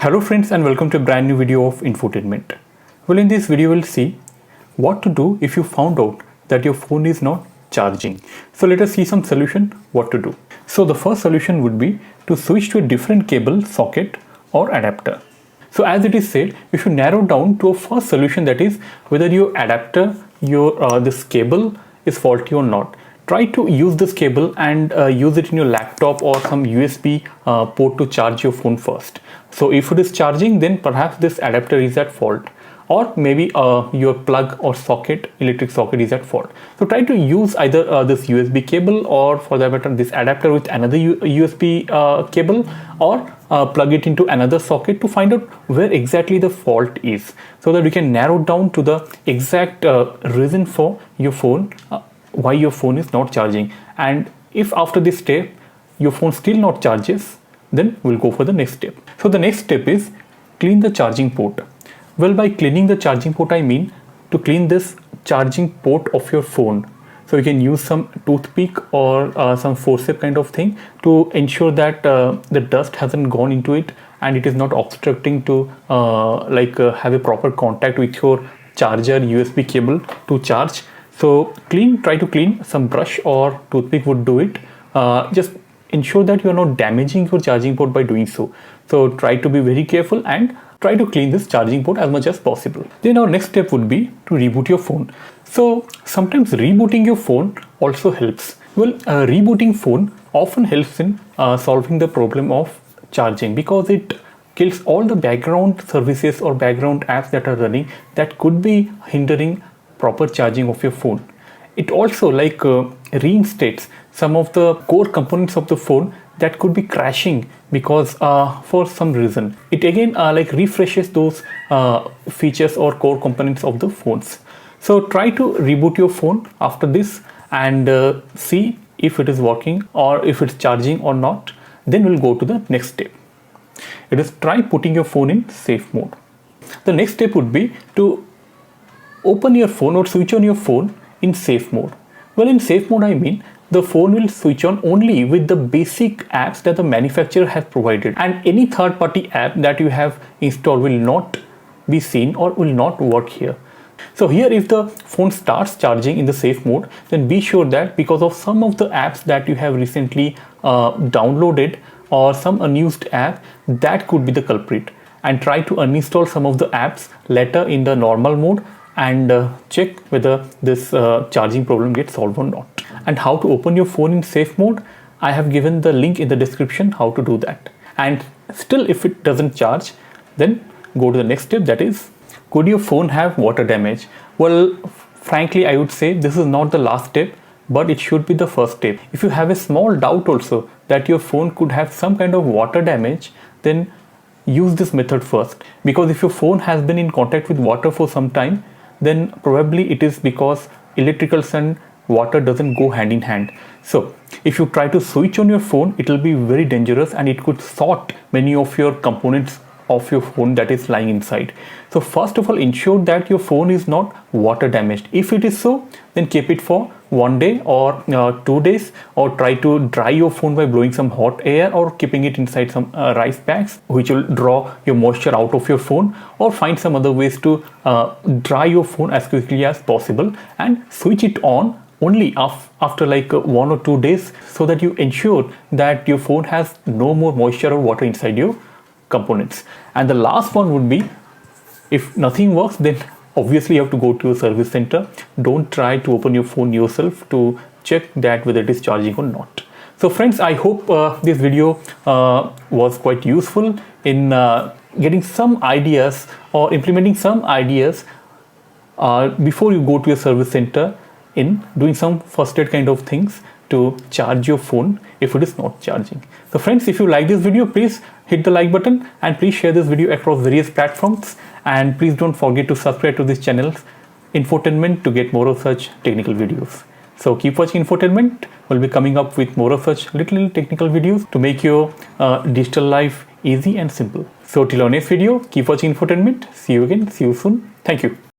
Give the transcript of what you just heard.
Hello friends and welcome to a brand new video of infotainment. Well, in this video we'll see what to do if you found out that your phone is not charging. So let us see some solution what to do. So the first solution would be to switch to a different cable, socket or adapter. So as it is said, you should narrow down to a first solution, that is whether your adapter, this cable is faulty or not. Try to use this cable and use it in your laptop or some USB port to charge your phone first. So if it is charging, then perhaps this adapter is at fault, or maybe your plug or socket, electric socket is at fault. So try to use either this USB cable, or for that matter this adapter with another USB cable, or plug it into another socket to find out where exactly the fault is, so that we can narrow down to the exact reason for your phone, why your phone is not charging. And if after this step your phone still not charges, then we'll go for the next step. So the next step is clean the charging port. Well, by cleaning the charging port, I mean to clean this charging port of your phone. So you can use some toothpick or some forceps kind of thing to ensure that the dust hasn't gone into it and it is not obstructing to have a proper contact with your charger USB cable to charge. So try to clean. Some brush or toothpick would do it. Just ensure that you are not damaging your charging port by doing so. So try to be very careful and try to clean this charging port as much as possible. Then our next step would be to reboot your phone. So sometimes rebooting your phone also helps. Well, rebooting phone often helps in solving the problem of charging, because it kills all the background services or background apps that are running that could be hindering proper charging of your phone. It also reinstates some of the core components of the phone that could be crashing because for some reason. It again refreshes those features or core components of the phones. So try to reboot your phone after this and see if it is working or if it's charging or not. Then we'll go to the next step. It is try putting your phone in safe mode. The next step would be to open your phone or switch on your phone in safe mode. Well, in safe mode, I mean the phone will switch on only with the basic apps that the manufacturer has provided, and any third-party app that you have installed will not be seen or will not work here. So here, if the phone starts charging in the safe mode, then be sure that because of some of the apps that you have recently downloaded or some unused app, that could be the culprit, and try to uninstall some of the apps later in the normal mode and check whether this charging problem gets solved or not. And how to open your phone in safe mode, I have given the link in the description how to do that. And still if it doesn't charge, then go to the next step, that is, could your phone have water damage? Well, frankly, I would say this is not the last step, but it should be the first step. If you have a small doubt also that your phone could have some kind of water damage, then use this method first, because if your phone has been in contact with water for some time, then probably it is because electricals and water doesn't go hand in hand. So if you try to switch on your phone, it will be very dangerous and it could short many of your components of your phone that is lying inside. So first of all, ensure that your phone is not water damaged. If it is so, then keep it for 1 day or 2 days, or try to dry your phone by blowing some hot air or keeping it inside some rice bags, which will draw your moisture out of your phone, or find some other ways to dry your phone as quickly as possible and switch it on only after 1 or 2 days, so that you ensure that your phone has no more moisture or water inside your components. And the last one would be, if nothing works, then obviously you have to go to a service center. Don't try to open your phone yourself to check that whether it is charging or not. So friends, I hope this video was quite useful in getting some ideas or implementing some ideas before you go to a service center, in doing some first aid kind of things to charge your phone if it is not charging. So friends, if you like this video, please hit the like button and please share this video across various platforms, and please don't forget to subscribe to this channel Infotainment to get more of such technical videos. So keep watching Infotainment. We'll be coming up with more of such little technical videos to make your digital life easy and simple. So till our next video, keep watching Infotainment. See you again. See you soon. Thank you.